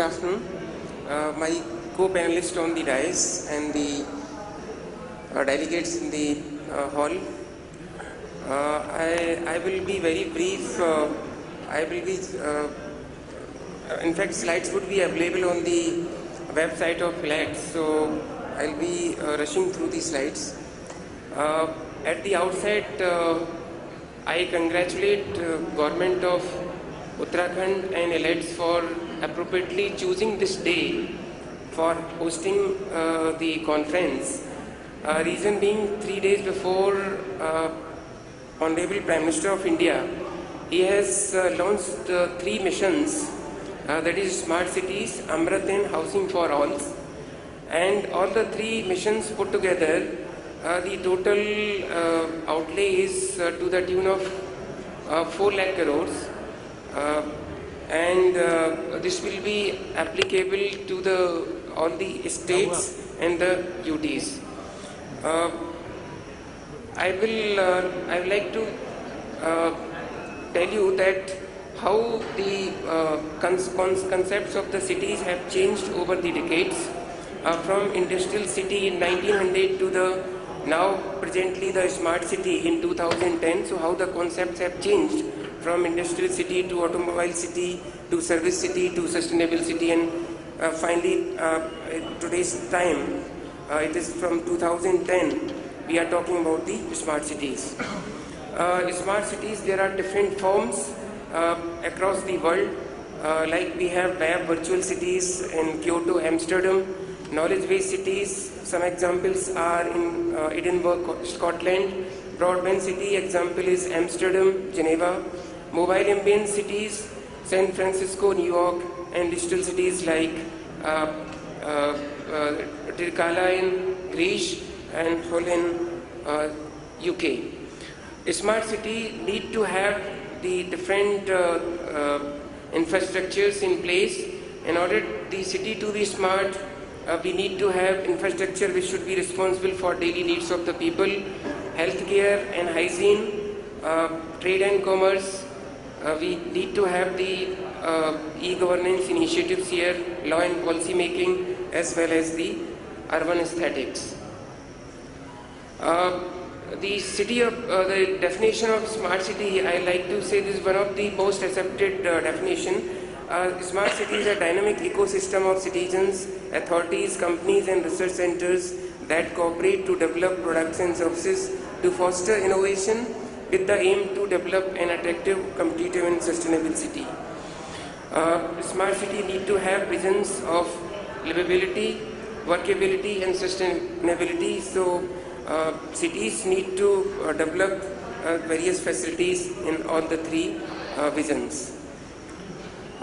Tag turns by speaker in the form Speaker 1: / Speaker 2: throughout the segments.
Speaker 1: afternoon. My co-panelists on the dais and the delegates in the hall. I will be very brief. I will be, in fact, slides would be available on the website of PHILAT, so I'll be rushing through the slides. At the outset, I congratulate government of Uttarakhand and elites for appropriately choosing this day for hosting the conference. Reason being, 3 days before Honorable Prime Minister of India, he has launched 3 missions, that is Smart Cities, Amrit and Housing for All. And all the 3 missions put together, the total outlay is to the tune of 4 lakh crores. And this will be applicable to all the states and the UTs. I would like to tell you that how the concepts of the cities have changed over the decades, from industrial city in 1900 to the now presently the smart city in 2010. So how the concepts have changed from industrial city to automobile city to service city to sustainable city, and finally in today's time it is from 2010 we are talking about the smart cities. Smart cities, there are different forms across the world, like we have lab virtual cities in Kyoto, Amsterdam, knowledge-based cities. Some examples are in Edinburgh, Scotland. Broadband city example is Amsterdam, Geneva. Mobile ambient cities, San Francisco, New York, and digital cities like Tirkala in Greece and Hull in UK. A smart city need to have the different infrastructures in place. In order the city to be smart, we need to have infrastructure which should be responsible for daily needs of the people, healthcare and hygiene, trade and commerce. We need to have the e-governance initiatives here, law and policy making, as well as the urban aesthetics. The definition of smart city, I like to say this is one of the most accepted definition. Smart city is a dynamic ecosystem of citizens, authorities, companies and research centers that cooperate to develop products and services to foster innovation with the aim to develop an attractive, competitive and sustainable city. Smart city need to have visions of livability, workability and sustainability. So cities need to develop various facilities in all the 3 visions.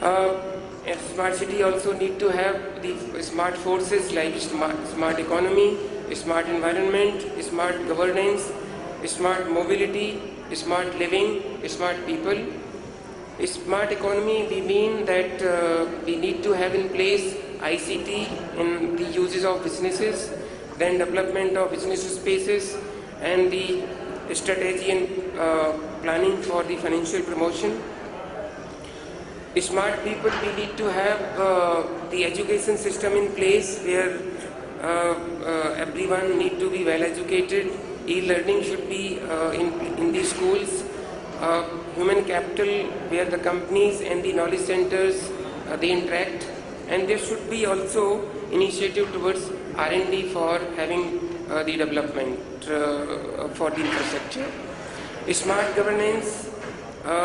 Speaker 1: A smart city also need to have the smart forces like smart economy, smart environment, smart governance, smart mobility, smart living, smart people. A smart economy, we mean that we need to have in place ICT in the uses of businesses, then development of business spaces and the strategy and planning for the financial promotion. Smart people, we need to have the education system in place where everyone need to be well educated. E-learning should be in the schools. Human capital where the companies and the knowledge centers they interact, and there should be also initiative towards R&D for having the development for the infrastructure. Smart governance,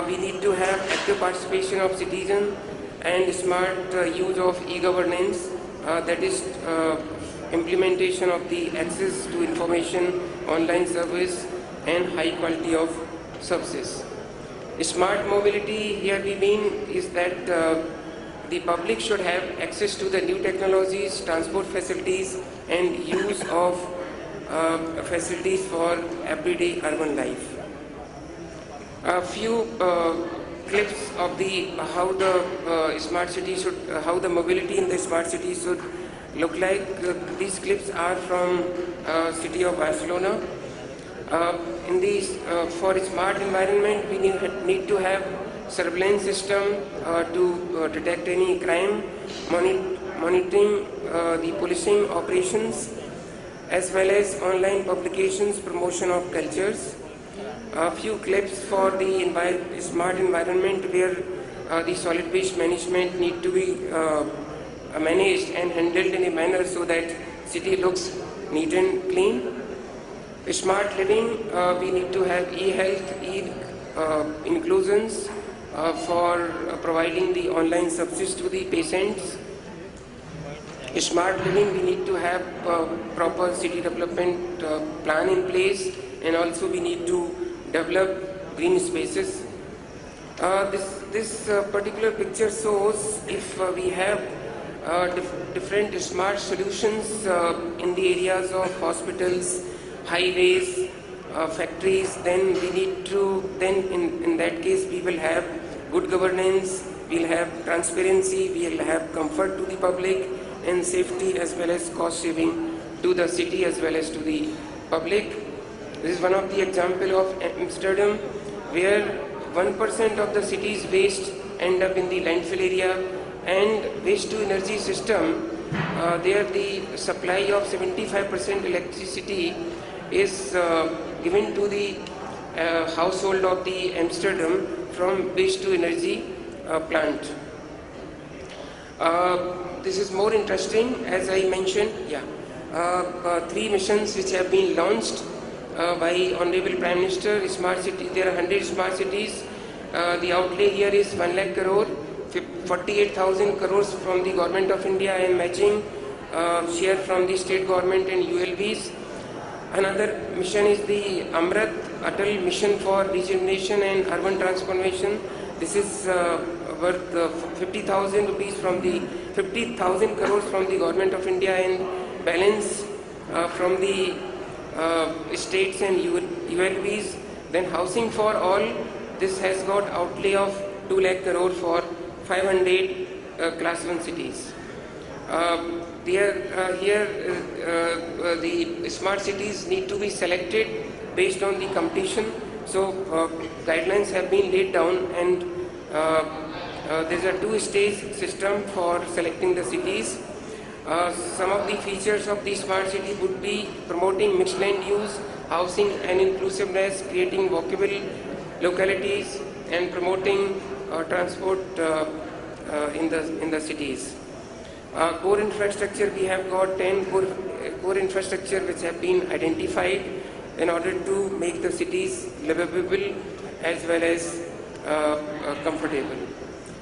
Speaker 1: we need to have active participation of citizens and smart use of e-governance, that is implementation of the access to information, online service and high quality of services. Smart mobility, here we mean is that the public should have access to the new technologies, transport facilities and use of facilities for everyday urban life. A few clips of how the smart city should, how the mobility in the smart city should look like. These clips are from city of Barcelona. For a smart environment, we need to have surveillance system to detect any crime, monitoring the policing operations, as well as online publications, promotion of cultures. A few clips for the smart environment where the solid waste management need to be managed and handled in a manner so that city looks neat and clean. Smart living, we need to have e-health, inclusions for providing the online services to the patients. Smart living, we need to have proper city development plan in place, and also we need to develop green spaces. This particular picture shows if we have different smart solutions in the areas of hospitals, highways, factories, then we need to, then in that case we will have good governance, we'll have transparency, we'll have comfort to the public, and safety as well as cost saving to the city as well as to the public. This is one of the example of Amsterdam, where 1% of the city's waste end up in the landfill area, and waste to energy system, there the supply of 75% electricity is given to the household of the Amsterdam from waste to energy plant. This is more interesting, as I mentioned. Three missions which have been launched by Honorable Prime Minister. Smart city, there are 100 smart cities. The outlay here is 1 lakh crore, 48,000 crores from the Government of India, and matching share from the state government and ULBs. Another mission is the Amrit Atal Mission for Regeneration and Urban Transformation. This is worth 50,000 rupees from the 50,000 crores from the Government of India, and balance from the states and ULBs. Then housing for all, this has got outlay of 2 lakh crore for 500 class 1 cities. Here the smart cities need to be selected based on the competition. So guidelines have been laid down, and there's a two-stage system for selecting the cities. Some of the features of the smart city would be promoting mixed land use, housing and inclusiveness, creating walkable localities, and promoting transport in the cities. Core infrastructure, we have got 10 core infrastructure which have been identified in order to make the cities livable as well as comfortable.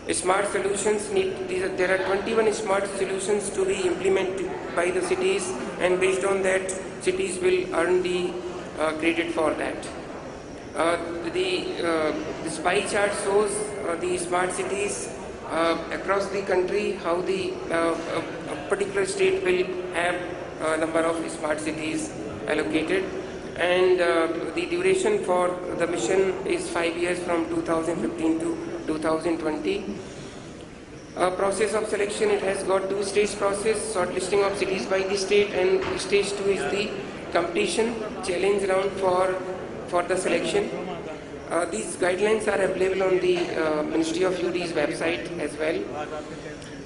Speaker 1: Smart solutions there are 21 smart solutions to be implemented by the cities, and based on that, cities will earn the credit for that. This pie chart shows the smart cities across the country, how the a particular state will have a number of smart cities allocated, and the duration for the mission is 5 years from 2015 to 2020. Process of selection, it has got two-stage process: shortlisting of cities by the state, and stage 2 is the competition challenge round for the selection. These guidelines are available on the Ministry of UD's website as well.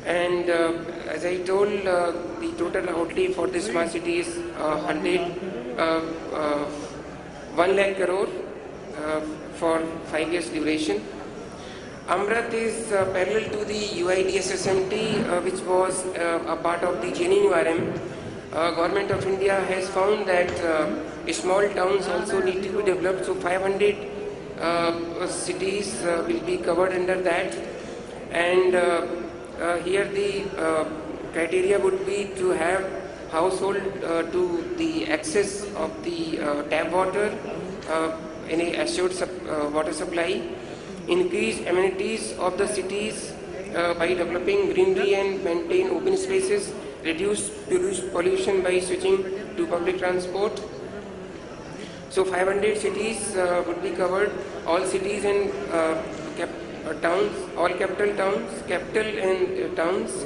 Speaker 1: And as I told, the total outlay for this smart city is 1 lakh crore for 5 years duration. Amrit is parallel to the UIDSSMT, which was a part of the JNNURM. Government of India has found that small towns also need to be developed, so 500 cities will be covered under that. And here the criteria would be to have household to the access of the tap water in a assured water supply, increase amenities of the cities by developing greenery and maintain open spaces, reduce pollution by switching to public transport. So 500 cities would be covered, all cities and towns, all capital towns, capital and towns.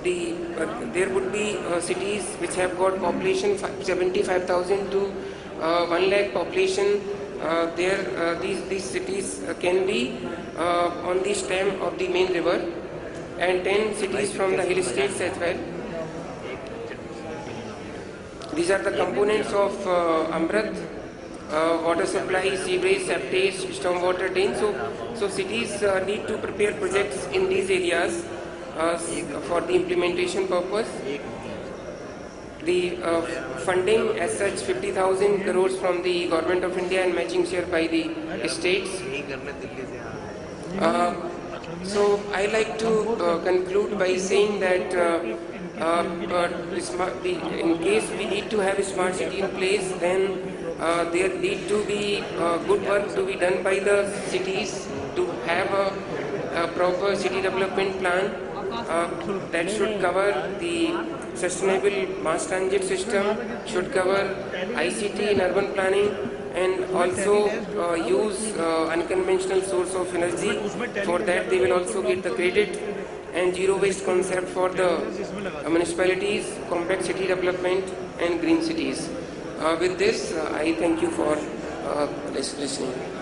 Speaker 1: There would be cities which have got population 75,000 to 1 lakh population these cities can be on the stem of the main river, and 10 cities from the hill states as well. These are the components of Amrit: water supply, sewerage, septage, stormwater drain. So cities need to prepare projects in these areas for the implementation purpose. The funding as such, 50,000 crores from the Government of India and matching share by the states. So I like to conclude by saying that in case we need to have a smart city in place, then there need to be good work to be done by the cities to have a proper city development plan that should cover the sustainable mass transit system, should cover ICT in urban planning, and also use unconventional source of energy. For that they will also get the credit, and zero waste concept for the municipalities, compact city development and green cities. With this, I thank you for listening.